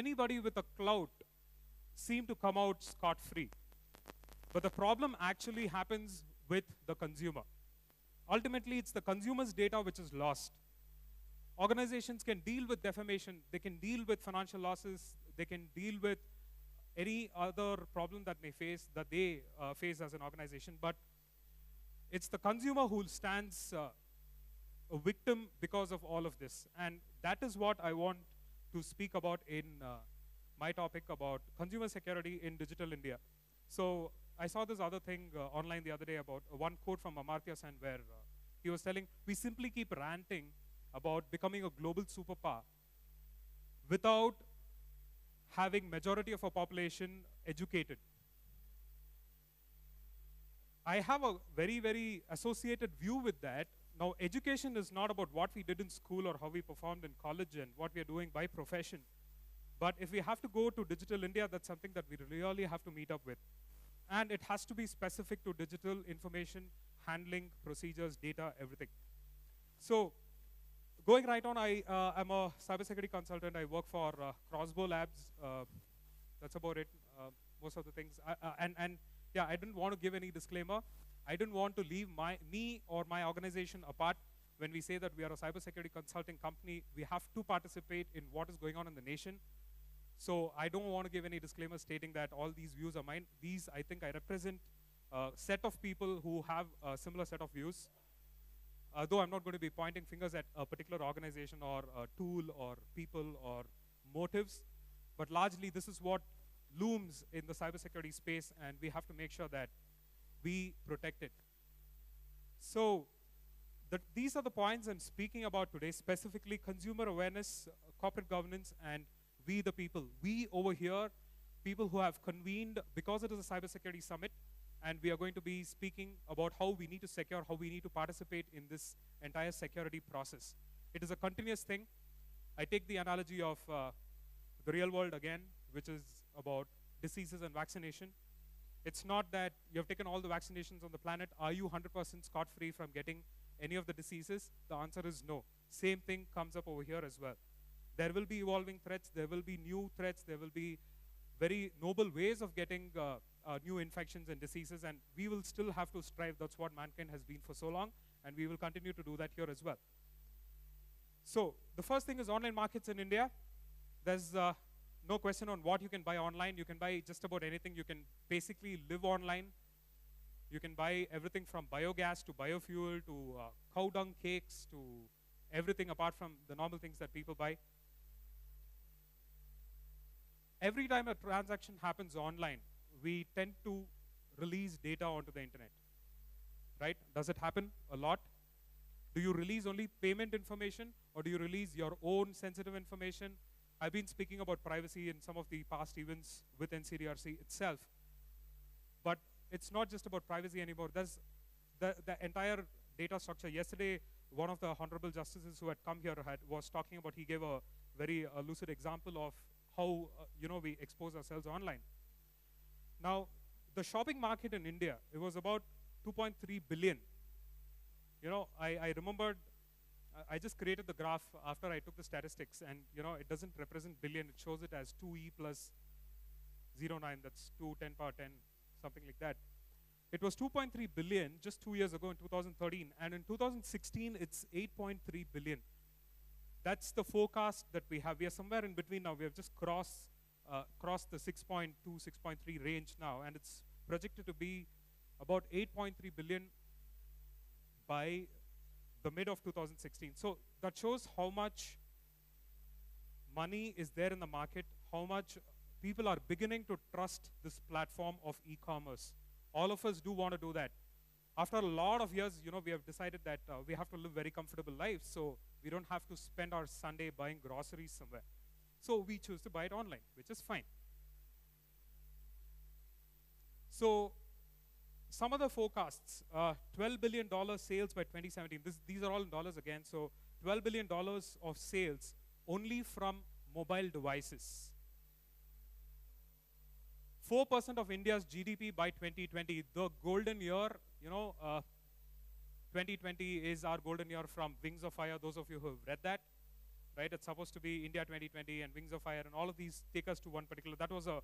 anybody with a clout seem to come out scot-free. But the problem actually happens with the consumer. Ultimately, it's the consumer's data which is lost. Organizations can deal with defamation, they can deal with financial losses, they can deal with any other problem that they face as an organization, but it's the consumer who stands a victim because of all of this. And that is what I want to speak about in my topic about consumer security in digital India. So I saw this other thing online the other day about one quote from Amartya Sen where he was telling, we simply keep ranting about becoming a global superpower without having majority of our population educated. I have a very, very associated view with that. Now, education is not about what we did in school or how we performed in college and what we are doing by profession. But if we have to go to digital India, that's something that we really have to meet up with. And it has to be specific to digital information, handling, procedures, data, everything. So, going right on, I'm a cybersecurity consultant. I work for Crossbow Labs. That's about it, most of the things. And yeah, I didn't want to give any disclaimer. I didn't want to leave me or my organization apart when we say that we are a cybersecurity consulting company. We have to participate in what is going on in the nation. So I don't want to give any disclaimer stating that all these views are mine. These, I think, I represent a set of people who have a similar set of views. Though I'm not going to be pointing fingers at a particular organization or a tool or people or motives, but largely this is what looms in the cybersecurity space, and we have to make sure that we protect it. So these are the points I'm speaking about today, specifically consumer awareness, corporate governance, and we the people. We over here, people who have convened, because it is a cybersecurity summit, and we are going to be speaking about how we need to secure, how we need to participate in this entire security process. It is a continuous thing. I take the analogy of the real world again, which is about diseases and vaccination. It's not that you have taken all the vaccinations on the planet. Are you 100% scot-free from getting any of the diseases? The answer is no. Same thing comes up over here as well. There will be evolving threats. There will be new threats. There will be very noble ways of getting new infections and diseases, and we will still have to strive. That's what mankind has been for so long, and we will continue to do that here as well. So the first thing is online markets in India. There's no question on what you can buy online. You can buy just about anything. You can basically live online. You can buy everything from biogas to biofuel to cow dung cakes to everything apart from the normal things that people buy. Every time a transaction happens online, we tend to release data onto the internet, right? Does it happen a lot? Do you release only payment information, or do you release your own sensitive information? I've been speaking about privacy in some of the past events with NCDRC itself. But it's not just about privacy anymore. There's the entire data structure. Yesterday, one of the honorable justices who had come here was talking about, he gave a very lucid example of how we expose ourselves online. Now, the shopping market in India, it was about 2.3 billion. I remembered, I just created the graph after I took the statistics, and it doesn't represent billion, it shows it as 2e plus 09, that's 2 10 power 10, something like that. It was 2.3 billion just 2 years ago in 2013, and in 2016, it's 8.3 billion. That's the forecast that we have. We are somewhere in between now. We have just crossed the 6.2, 6.3 range now, and it's projected to be about 8.3 billion by the mid of 2016. So that shows how much money is there in the market, how much people are beginning to trust this platform of e-commerce. All of us do want to do that. After a lot of years, we have decided that we have to live very comfortable lives, so we don't have to spend our Sunday buying groceries somewhere. So we choose to buy it online, which is fine. So some of the forecasts, $12 billion sales by 2017. These are all in dollars again. So $12 billion of sales only from mobile devices. 4% of India's GDP by 2020. The golden year, 2020 is our golden year from Wings of Fire, those of you who have read that, right? It's supposed to be India 2020 and Wings of Fire and all of these take us to one particular. That was a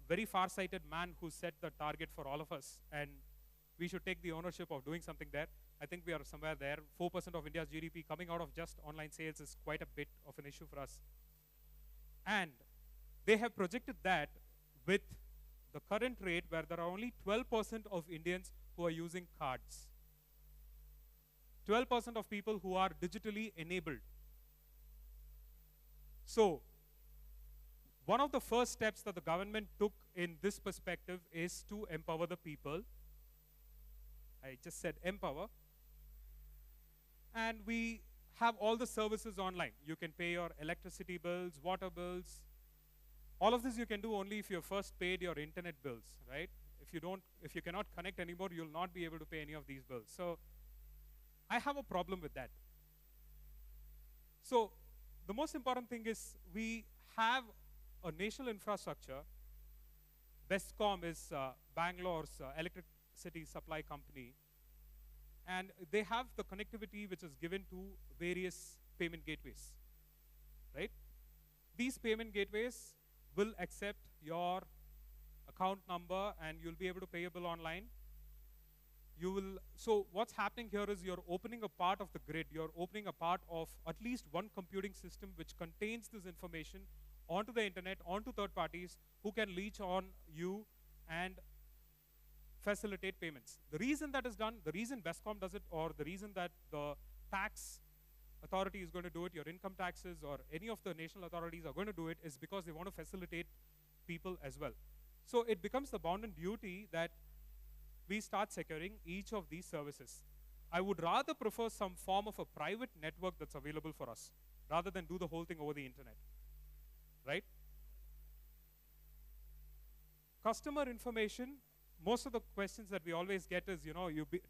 very far-sighted man who set the target for all of us, and we should take the ownership of doing something there. I think we are somewhere there. 4% of India's GDP coming out of just online sales is quite a bit of an issue for us. And they have projected that with the current rate where there are only 12% of Indians who are using cards. 12% of people who are digitally enabled. So, one of the first steps that the government took in this perspective is to empower the people. I just said empower. And we have all the services online. You can pay your electricity bills, water bills. All of this you can do only if you first paid your internet bills, right? If you cannot connect anymore, you'll not be able to pay any of these bills. So I have a problem with that. So the most important thing is we have a national infrastructure. Bestcom is Bangalore's electricity supply company. And they have the connectivity which is given to various payment gateways, right? These payment gateways will accept your account number and you'll be able to pay a bill online. So what's happening here is you're opening a part of the grid. You're opening a part of at least one computing system which contains this information onto the internet, onto third parties who can leech on you and facilitate payments. The reason that is done, the reason Bestcom does it, or the reason that the tax authority is going to do it, your income taxes or any of the national authorities are going to do it, is because they want to facilitate people as well. So it becomes the bounden duty that we start securing each of these services. I would rather prefer some form of a private network that's available for us, rather than do the whole thing over the internet, right? Customer information. Most of the questions that we always get is, you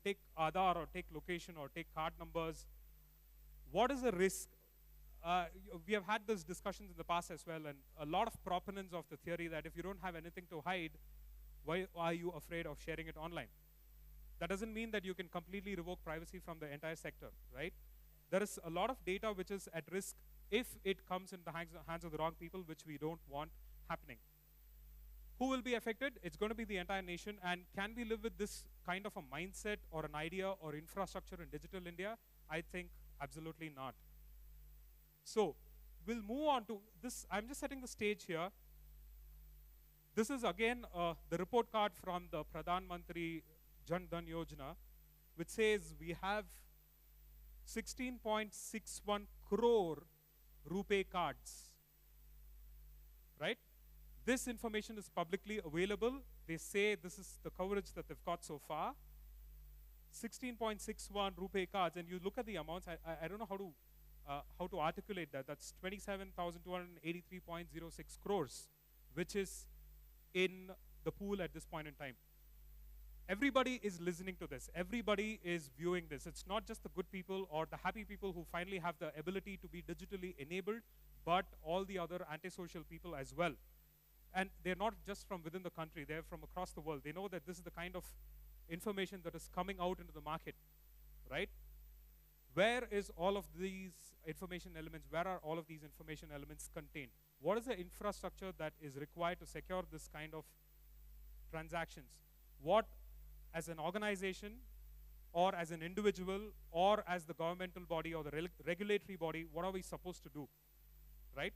take Aadhaar or take location or take card numbers. What is the risk? We have had these discussions in the past as well, and a lot of proponents of the theory that if you don't have anything to hide, why are you afraid of sharing it online? That doesn't mean that you can completely revoke privacy from the entire sector, right? There is a lot of data which is at risk if it comes in the hands of the wrong people, which we don't want happening. Who will be affected? It's going to be the entire nation. And can we live with this kind of a mindset or an idea or infrastructure in digital India? I think absolutely not. So we'll move on to this. I'm just setting the stage here. This is again the report card from the Pradhan Mantri Jan Dhan Yojana, which says we have 16.61 crore RuPay cards, right? This information is publicly available. They say this is the coverage that they've got so far. 16.61 RuPay cards, and you look at the amounts. I don't know how to articulate that. That's 27,283.06 crores, which is in the pool at this point in time. Everybody is listening to this. Everybody is viewing this. It's not just the good people or the happy people who finally have the ability to be digitally enabled, but all the other antisocial people as well. And they're not just from within the country, they're from across the world. They know that this is the kind of information that is coming out into the market, right? Where is all of these information elements, where are all of these information elements contained? What is the infrastructure that is required to secure this kind of transactions? What, as an organization, or as an individual, or as the governmental body or the regulatory body, what are we supposed to do, right?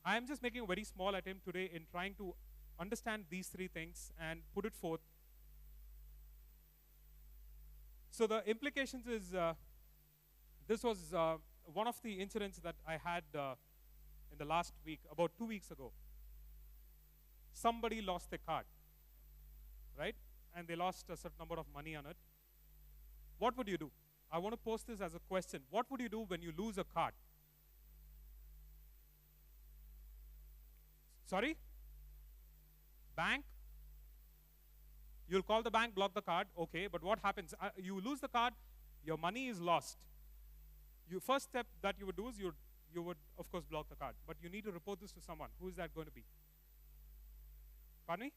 I'm just making a very small attempt today in trying to understand these three things and put it forth. So the implications is, this was one of the incidents that I had in the last week, about 2 weeks ago. Somebody lost their card, right? And they lost a certain number of money on it. What would you do? I want to post this as a question. What would you do when you lose a card? Sorry? Bank? You'll call the bank, block the card. Okay, but what happens? You lose the card, your money is lost. First step that you would do is you would, of course, block the card. But you need to report this to someone. Who is that going to be? Pardon me?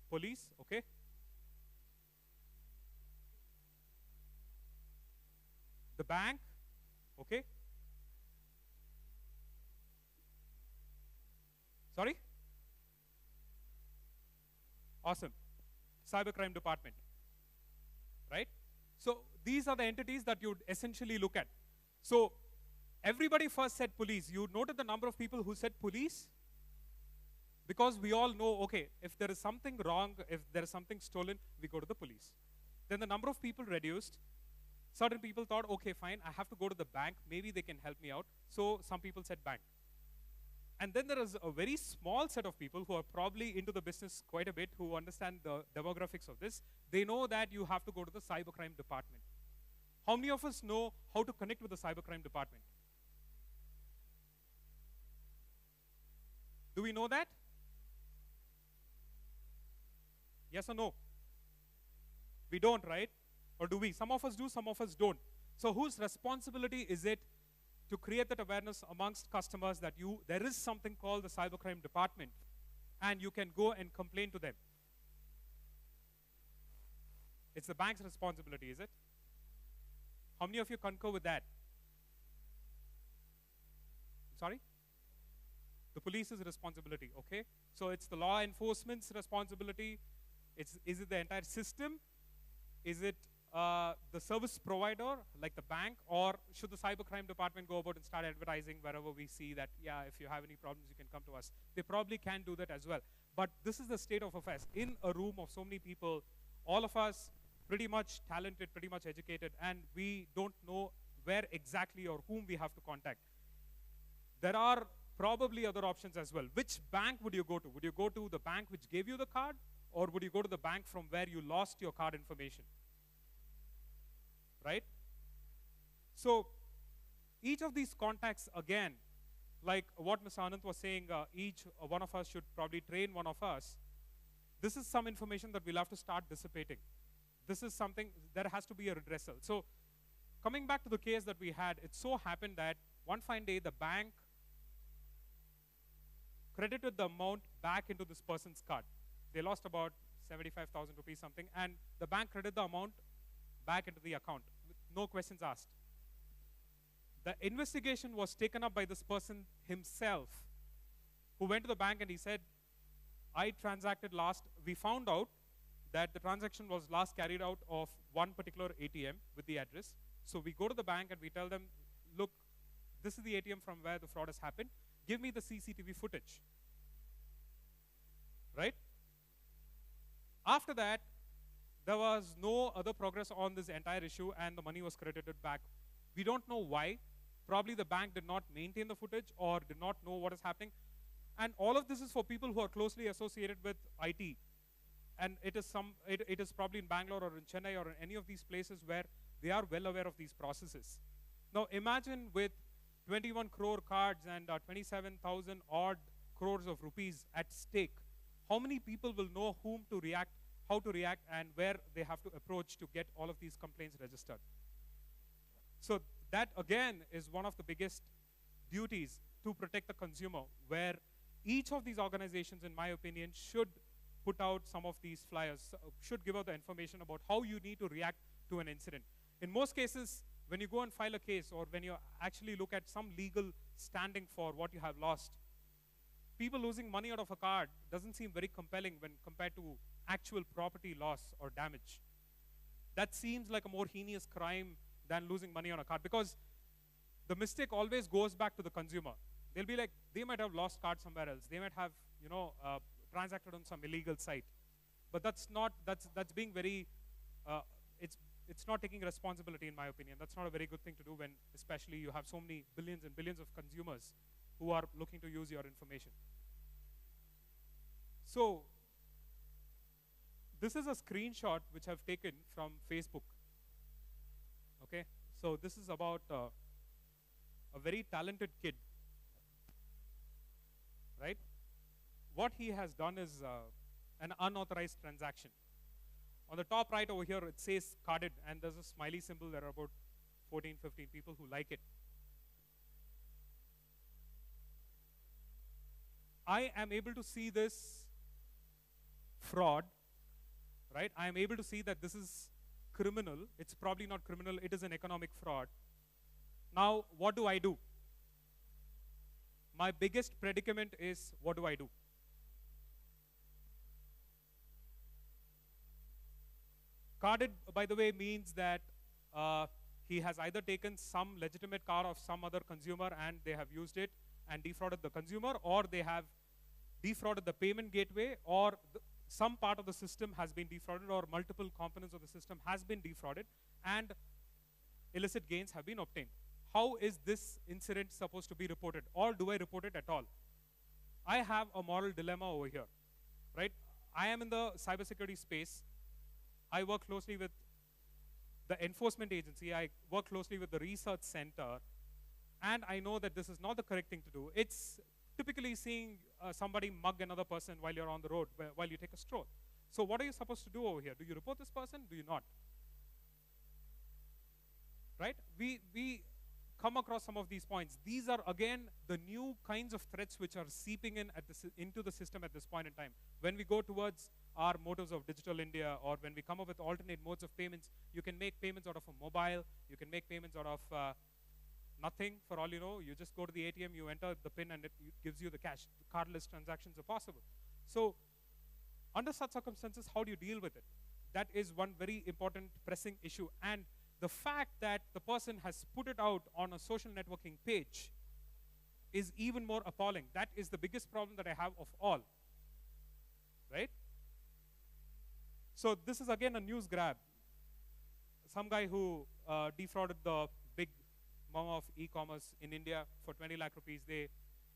Police? Okay. The bank? Okay. Sorry? Awesome. Cybercrime department. Right? So these are the entities that you'd essentially look at. So everybody first said police. You noted the number of people who said police? Because we all know, okay, if there is something wrong, if there is something stolen, we go to the police. Then the number of people reduced. Certain people thought, okay, fine, I have to go to the bank. Maybe they can help me out. So some people said bank. And then there is a very small set of people who are probably into the business quite a bit, who understand the demographics of this. They know that you have to go to the cybercrime department. How many of us know how to connect with the cybercrime department? Do we know that? Yes or no? We don't, right? Or do we? Some of us do, some of us don't. So whose responsibility is it to create that awareness amongst customers that there is something called the cybercrime department and you can go and complain to them? It's the bank's responsibility, is it? How many of you concur with that? Sorry? The police's responsibility, okay? So it's the law enforcement's responsibility. Is it the entire system? Is it the service provider, like the bank? Or should the cybercrime department go about and start advertising wherever we see that, yeah, if you have any problems, you can come to us? They probably can do that as well. But this is the state of affairs. In a room of so many people, all of us pretty much talented, pretty much educated, and we don't know where exactly or whom we have to contact. There are probably other options as well. Which bank would you go to? Would you go to the bank which gave you the card? Or would you go to the bank from where you lost your card information? Right? So each of these contacts, again, like what Mr. Anand was saying, each one of us should probably train one of us. This is some information that we'll have to start dissipating. This is something, there has to be a redressal. So coming back to the case that we had, it so happened that one fine day the bank credited the amount back into this person's card. They lost about 75,000 rupees something, and the bank credited the amount back into the account with no questions asked. The investigation was taken up by this person himself, who went to the bank and he said, I transacted last, we found out that the transaction was last carried out of one particular ATM with the address. So we go to the bank and we tell them, look, this is the ATM from where the fraud has happened. Give me the CCTV footage. Right? After that, there was no other progress on this entire issue and the money was credited back. We don't know why. Probably the bank did not maintain the footage or did not know what is happening. And all of this is for people who are closely associated with IT. And it is probably in Bangalore or in Chennai or in any of these places where they are well aware of these processes. Now imagine with 21 crore cards and 27,000 odd crores of rupees at stake, how many people will know whom to react, how to react, and where they have to approach to get all of these complaints registered? So that, again, is one of the biggest duties to protect the consumer, where each of these organizations, in my opinion, should put out some of these flyers, should give out the information about how you need to react to an incident. In most cases, when you go and file a case or when you actually look at some legal standing for what you have lost, people losing money out of a card doesn't seem very compelling when compared to actual property loss or damage. That seems like a more heinous crime than losing money on a card, because the mistake always goes back to the consumer. They'll be like, they might have lost card somewhere else. They might have, transacted on some illegal site. But that's being very, it's not taking responsibility, in my opinion. That's not a very good thing to do when especially you have so many billions and billions of consumers who are looking to use your information. So this is a screenshot which I've taken from Facebook. Okay, so this is about a very talented kid, right? What he has done is an unauthorized transaction. On the top right over here, it says carded, and there's a smiley symbol. There are about 14, 15 people who like it. I am able to see this fraud, right? I am able to see that this is criminal. It's probably not criminal. It is an economic fraud. Now, what do? my biggest predicament is, what do I do? Carded, by the way, means that he has either taken some legitimate car of some other consumer and they have used it and defrauded the consumer, or they have defrauded the payment gateway, or some part of the system has been defrauded, or multiple components of the system has been defrauded, and illicit gains have been obtained. How is this incident supposed to be reported, or do I report it at all? I have a moral dilemma over here, right? I am in the cybersecurity space. I work closely with the enforcement agency. I work closely with the research center, and I know that this is not the correct thing to do. It's typically seeing somebody mug another person while you're on the road, while you take a stroll. So what are you supposed to do over here? Do you report this person? Do you not? Right? We come across some of these points. These are, again, the new kinds of threats which are seeping in into the system at this point in time. When we go towards our motives of Digital India, or when we come up with alternate modes of payments, you can make payments out of a mobile, you can make payments out of nothing, for all you know. You just go to the ATM, you enter the PIN, and it gives you the cash. Cardless transactions are possible. So under such circumstances, how do you deal with it? That is one very important pressing issue. And the fact that the person has put it out on a social networking page is even more appalling. That is the biggest problem that I have of all, right? So this is again a news grab. Some guy who defrauded the big mama of e-commerce in India for 20 lakh rupees.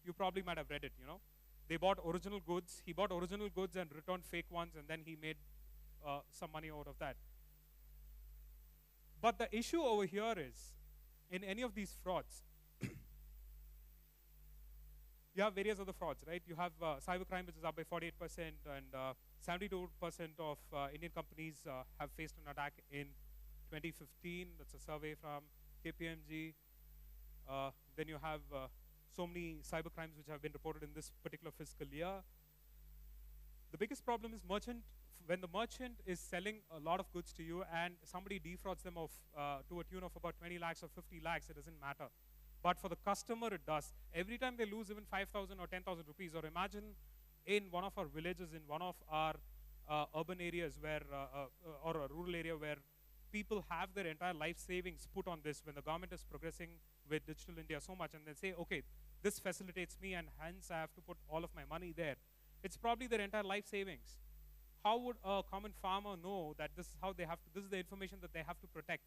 You probably might have read it, you know. They bought original goods. He bought original goods and returned fake ones, and then he made some money out of that. But the issue over here is, in any of these frauds, you have various other frauds, right? You have cybercrime, which is up by 48%, and 72% of Indian companies have faced an attack in 2015. That's a survey from KPMG. Then you have so many cybercrimes which have been reported in this particular fiscal year. The biggest problem is when the merchant is selling a lot of goods to you and somebody defrauds them of to a tune of about 20 lakhs or 50 lakhs, it doesn't matter. But for the customer, it does. Every time they lose even 5,000 or 10,000 rupees, or imagine in one of our villages, in one of our urban areas where, or a rural area where people have their entire life savings put on this, when the government is progressing with Digital India so much, and they say, okay, this facilitates me, and hence I have to put all of my money there. It's probably their entire life savings. How would a common farmer know that this is how they have to, this is the information that they have to protect?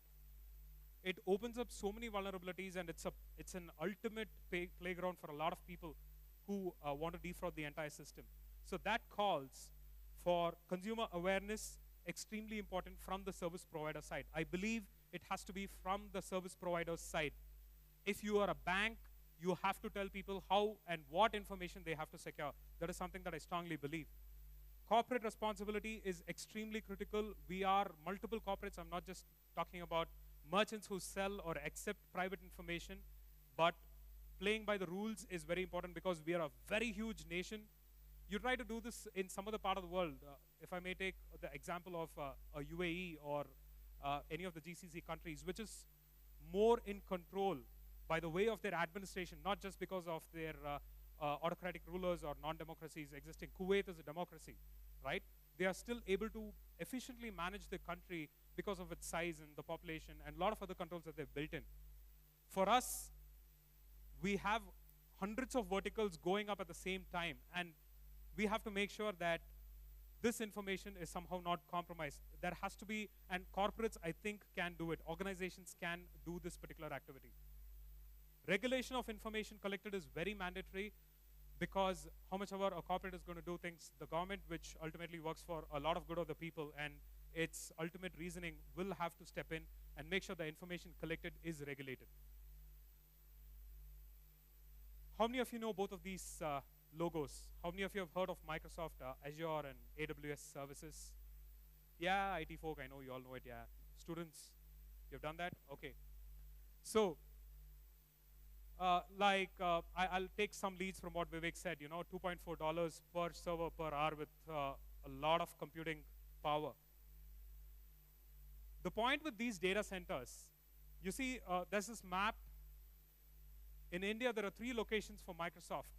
It opens up so many vulnerabilities, and it's an ultimate playground for a lot of people who want to defraud the entire system. So that calls for consumer awareness, extremely important, from the service provider side. I believe it has to be from the service provider's side. If you are a bank, you have to tell people how and what information they have to secure. That is something that I strongly believe. Corporate responsibility is extremely critical. We are multiple corporates. I'm not just talking about merchants who sell or accept private information, but playing by the rules is very important, because we are a very huge nation. You try to do this in some other part of the world. If I may take the example of a UAE or any of the GCC countries, which is more in control by the way of their administration, not just because of their autocratic rulers or non-democracies existing. Kuwait is a democracy, right? They are still able to efficiently manage the country because of its size and the population and a lot of other controls that they've built in. For us, we have hundreds of verticals going up at the same time, and we have to make sure that this information is somehow not compromised. There has to be, and corporates, I think, can do it. Organizations can do this particular activity. Regulation of information collected is very mandatory, because how much ever a corporate is going to do things, the government, which ultimately works for a lot of good of the people, and its ultimate reasoning, will have to step in and make sure the information collected is regulated. How many of you know both of these logos? How many of you have heard of Microsoft Azure and AWS services? Yeah, IT folk, I know you all know it, yeah. Students, you've done that? Okay. So, I'll take some leads from what Vivek said, you know, $2.4 per server per hour with a lot of computing power. The point with these data centers, you see, there's this map In India, there are 3 locations for Microsoft.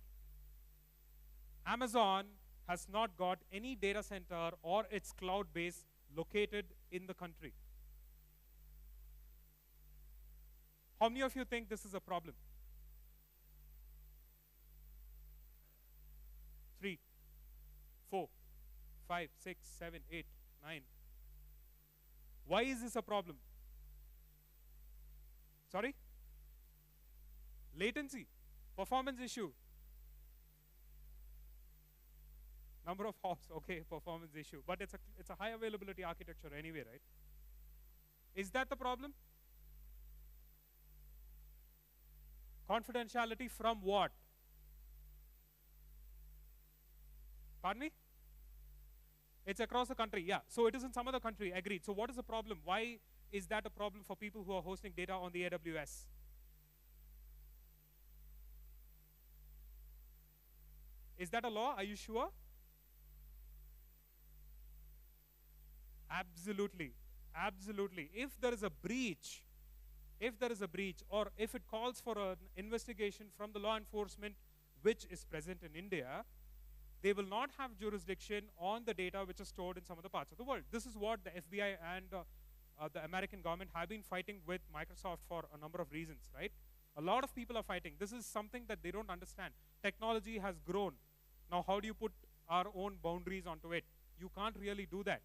Amazon has not got any data center or its cloud base located in the country. How many of you think this is a problem? 3, 4, 5, 6, 7, 8, 9. Why is this a problem? Sorry? Latency, performance issue. Number of hops, okay, performance issue. But it's a high availability architecture anyway, right? Is that the problem? Confidentiality from what? Pardon me? It's across the country, yeah. So it is in some other country, agreed. So what is the problem? Why is that a problem for people who are hosting data on the AWS? Is that a law? Are you sure? Absolutely. Absolutely. If there is a breach, or if it calls for an investigation from the law enforcement which is present in India, they will not have jurisdiction on the data which is stored in some other parts of the world. This is what the FBI and the American government have been fighting with Microsoft for a number of reasons, right? A lot of people are fighting. This is something that they don't understand. Technology has grown. Now, how do you put our own boundaries onto it? You can't really do that.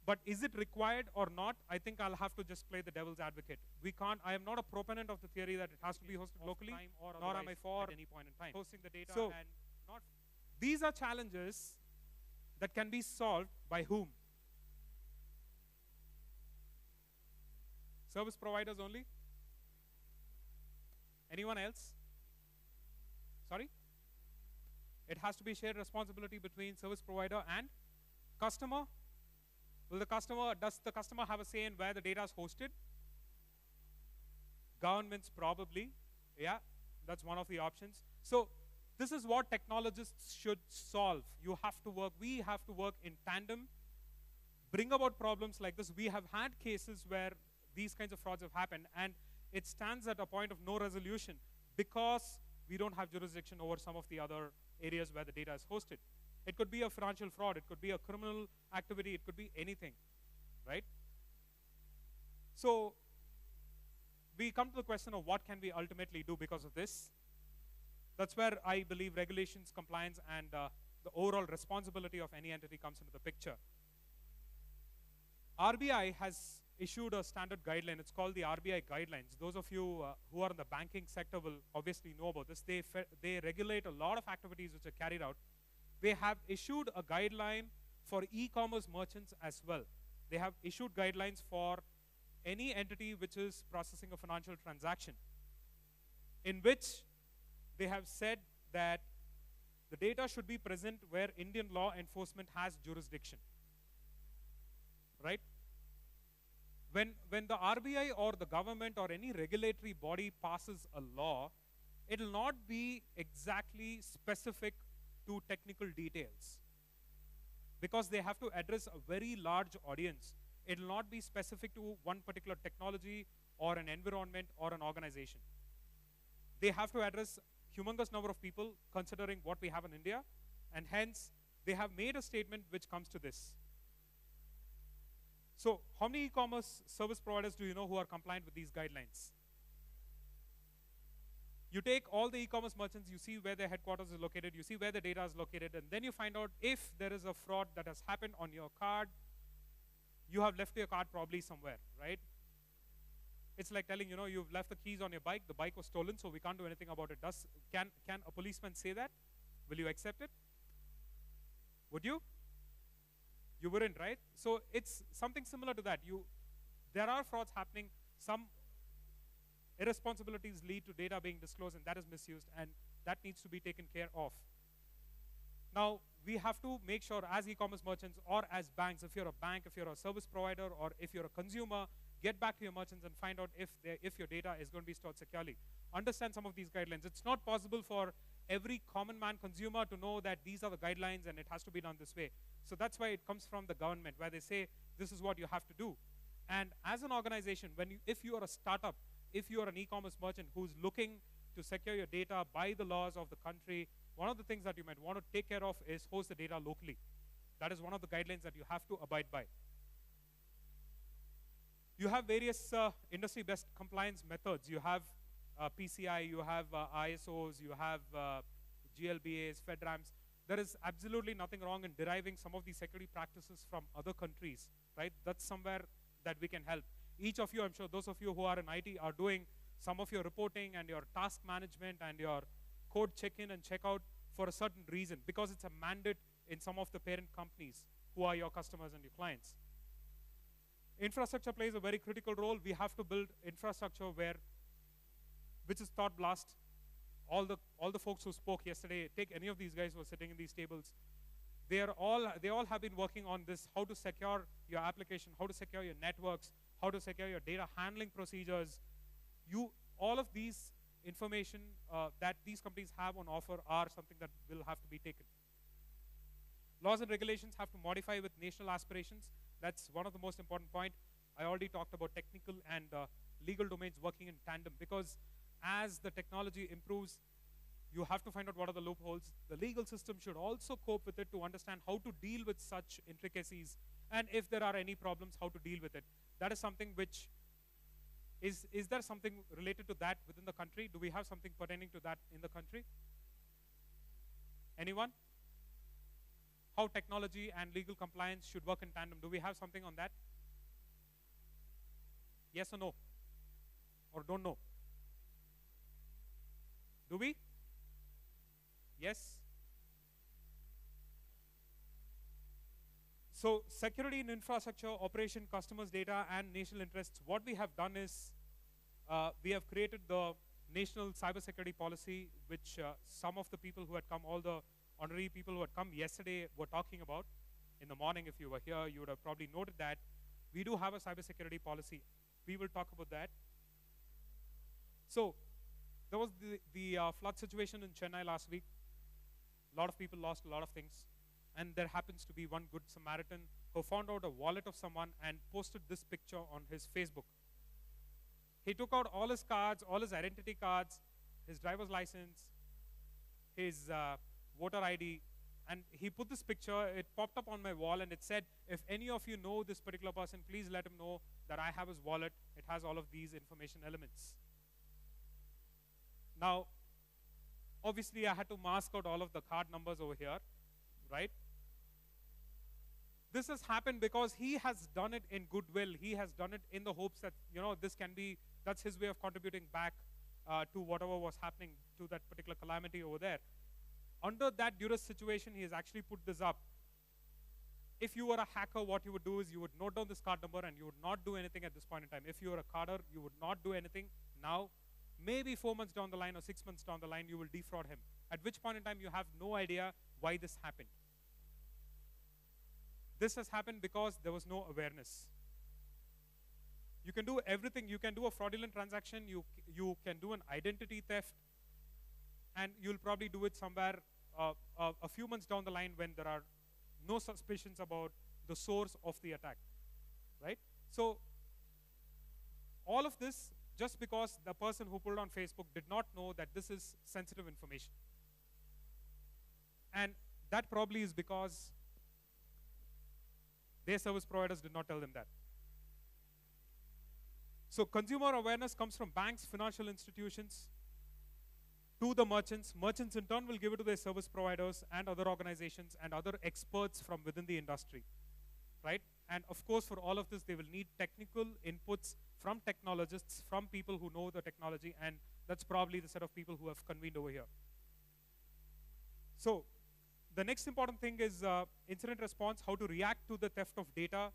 But is it required or not? I think I'll have to just play the devil's advocate. We can't, I am not a proponent of the theory that it has to be hosted locally, nor am I for at any point in time hosting the data. So, and not, these are challenges that can be solved by whom? Service providers only? Anyone else? Sorry? It has to be shared responsibility between service provider and customer. Does the customer have a say in where the data is hosted? Governments probably, yeah, that's one of the options. So this is what technologists should solve. You have to work, we have to work in tandem, bring about problems like this. We have had cases where these kinds of frauds have happened, and it stands at a point of no resolution because we don't have jurisdiction over some of the other areas where the data is hosted. It could be a financial fraud, it could be a criminal activity, it could be anything, right? So we come to the question of what can we ultimately do because of this. That's where I believe regulations, compliance, and the overall responsibility of any entity comes into the picture. RBI has issued a standard guideline. It's called the RBI guidelines. Those of you who are in the banking sector will obviously know about this. They regulate a lot of activities which are carried out. They have issued a guideline for e-commerce merchants as well. They have issued guidelines for any entity which is processing a financial transaction, in which they have said that the data should be present where Indian law enforcement has jurisdiction, right? When the RBI or the government or any regulatory body passes a law, it will not be exactly specific to technical details, because they have to address a very large audience. It will not be specific to one particular technology or an environment or an organization. They have to address humongous number of people considering what we have in India, and hence they have made a statement which comes to this. So how many e-commerce service providers do you know who are compliant with these guidelines? You take all the e-commerce merchants, you see where their headquarters is located, you see where the data is located, and then you find out if there is a fraud that has happened on your card. You have left your card probably somewhere, right? It's like telling, you've left the keys on your bike, the bike was stolen, so we can't do anything about it. Can a policeman say that? Will you accept it? Would you? You wouldn't, right? So it's something similar to that. There are frauds happening. Some irresponsibilities lead to data being disclosed, and that is misused, and that needs to be taken care of. Now, we have to make sure as e-commerce merchants or as banks, if you're a bank, if you're a service provider, or if you're a consumer, get back to your merchants and find out if your data is going to be stored securely. Understand some of these guidelines. It's not possible for every common man consumer to know that these are the guidelines and it has to be done this way. So that's why it comes from the government, where they say this is what you have to do. And as an organization, if you are a startup, if you are an e-commerce merchant who's looking to secure your data by the laws of the country, one of the things that you might want to take care of is host the data locally. That is one of the guidelines that you have to abide by. You have various industry best compliance methods. You have PCI, you have ISOs, you have GLBAs, FedRAMs. There is absolutely nothing wrong in deriving some of these security practices from other countries, right? That's somewhere that we can help. Each of you, I'm sure those of you who are in IT are doing some of your reporting and your task management and your code check-in and check-out for a certain reason, because it's a mandate in some of the parent companies who are your customers and your clients. Infrastructure plays a very critical role. We have to build infrastructure which is thought blast. All the folks who spoke yesterday, take any of these guys who are sitting in these tables, they all have been working on this, how to secure your application, how to secure your networks, how to secure your data handling procedures. All of these information that these companies have on offer are something that will have to be taken. Laws and regulations have to modify with national aspirations. That's one of the most important points. I already talked about technical and legal domains working in tandem, because as the technology improves, you have to find out what are the loopholes. The legal system should also cope with it to understand how to deal with such intricacies, and if there are any problems, how to deal with it. That is something which is there something related to that within the country? Do we have something pertaining to that in the country? Anyone? How technology and legal compliance should work in tandem. Do we have something on that? Yes or no? Or don't know? Do we? Yes? So security in infrastructure, operation, customers' data, and national interests. What we have done is we have created the national cybersecurity policy, which some of the people who had come, all the honorary people who had come yesterday were talking about. In the morning, if you were here, you would have probably noted that. We do have a cybersecurity policy. We will talk about that. So there was the flood situation in Chennai last week. A lot of people lost a lot of things. And there happens to be one good Samaritan who found out a wallet of someone and posted this picture on his Facebook. He took out all his cards, all his identity cards, his driver's license, his voter ID, and he put this picture. It popped up on my wall, and it said, if any of you know this particular person, please let him know that I have his wallet. It has all of these information elements. Now, obviously, I had to mask out all of the card numbers over here, right? This has happened because he has done it in goodwill. He has done it in the hopes that, this can be, that's his way of contributing back to whatever was happening to that particular calamity over there. Under that duress situation, he has actually put this up. If you were a hacker, what you would do is you would note down this card number and you would not do anything at this point in time. If you were a carder, you would not do anything. Now, maybe 4 months down the line or 6 months down the line, you will defraud him. At which point in time, you have no idea why this happened. This has happened because there was no awareness. You can do everything. You can do a fraudulent transaction. You can do an identity theft. And you'll probably do it somewhere a few months down the line when there are no suspicions about the source of the attack, right? So all of this just because the person who put it on Facebook did not know that this is sensitive information. And that probably is because their service providers did not tell them that. So consumer awareness comes from banks, financial institutions, to the merchants. Merchants in turn will give it to their service providers and other organizations and other experts from within the industry, right? And of course, for all of this, they will need technical inputs from technologists, from people who know the technology, and that's probably the set of people who have convened over here. So the next important thing is incident response, how to react to the theft of data,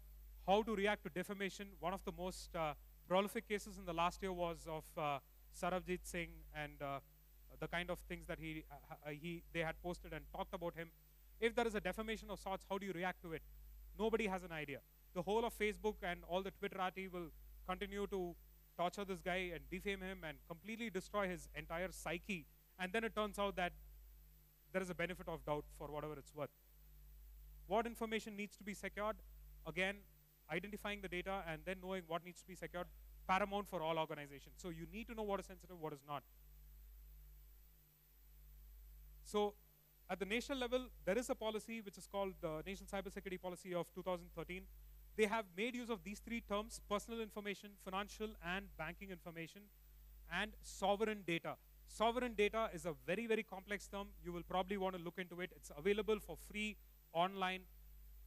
how to react to defamation. One of the most prolific cases in the last year was of Sarabjit Singh and the kind of things that they had posted and talked about him. If there is a defamation of sorts, how do you react to it? Nobody has an idea. The whole of Facebook and all the Twitterati will continue to torture this guy and defame him and completely destroy his entire psyche. And then it turns out that there is a benefit of doubt for whatever it's worth. What information needs to be secured? Again, identifying the data and then knowing what needs to be secured, paramount for all organizations. So you need to know what is sensitive, what is not. So at the national level, there is a policy which is called the National Cybersecurity Policy of 2013. They have made use of these three terms: personal information, financial and banking information, and sovereign data. Sovereign data is a very, very complex term. You will probably want to look into it. It's available for free online.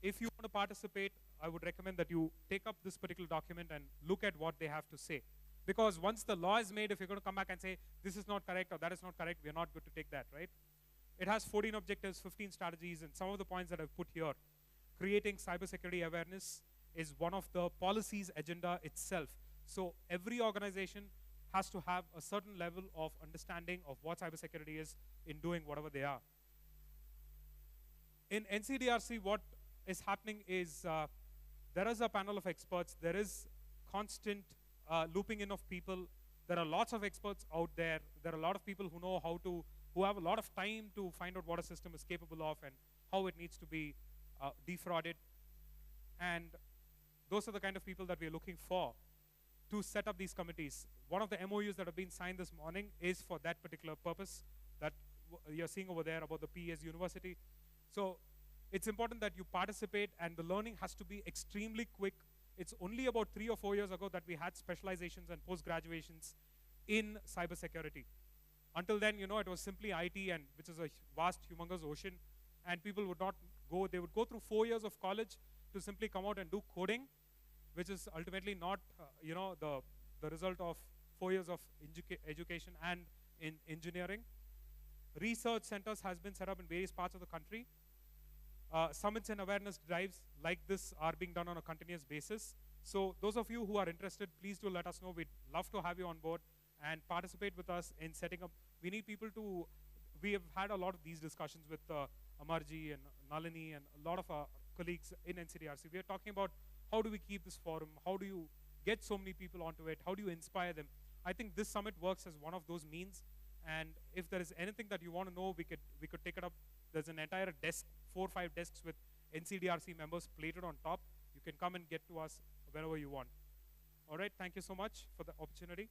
If you want to participate, I would recommend that you take up this particular document and look at what they have to say. Because once the law is made, if you're going to come back and say, this is not correct or that is not correct, we're not going to take that, right? It has 14 objectives, 15 strategies, and some of the points that I've put here. Creating cybersecurity awareness is one of the policies agenda itself. So every organization has to have a certain level of understanding of what cybersecurity is in doing whatever they are. In NCDRC, what is happening is there is a panel of experts. There is constant looping in of people. There are lots of experts out there. There are a lot of people who know how to, who have a lot of time to find out what a system is capable of and how it needs to be defrauded. And those are the kind of people that we're looking for to set up these committees. One of the MOUs that have been signed this morning is for that particular purpose that you're seeing over there about the PES University. So it's important that you participate, and the learning has to be extremely quick. It's only about 3 or 4 years ago that we had specializations and post-graduations in cybersecurity. Until then, you know, it was simply IT, and which is a vast, humongous ocean, and people would not go, they would go through 4 years of college to simply come out and do coding, which is ultimately not, you know, the result of 4 years of education and in engineering. Research centers has been set up in various parts of the country. Summits and awareness drives like this are being done on a continuous basis. So those of you who are interested, please do let us know. We'd love to have you on board and participate with us in setting up. We need people to, we have had a lot of these discussions with Amarji and Nalini and a lot of our colleagues in NCDRC. We are talking about how do we keep this forum, how do you get so many people onto it, how do you inspire them. I think this summit works as one of those means, and if there is anything that you want to know, we could take it up. There's an entire desk, 4 or 5 desks with NCDRC members plated on top. You can come and get to us whenever you want. All right, thank you so much for the opportunity.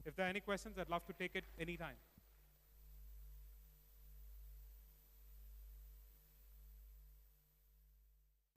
If there are any questions, I'd love to take it anytime.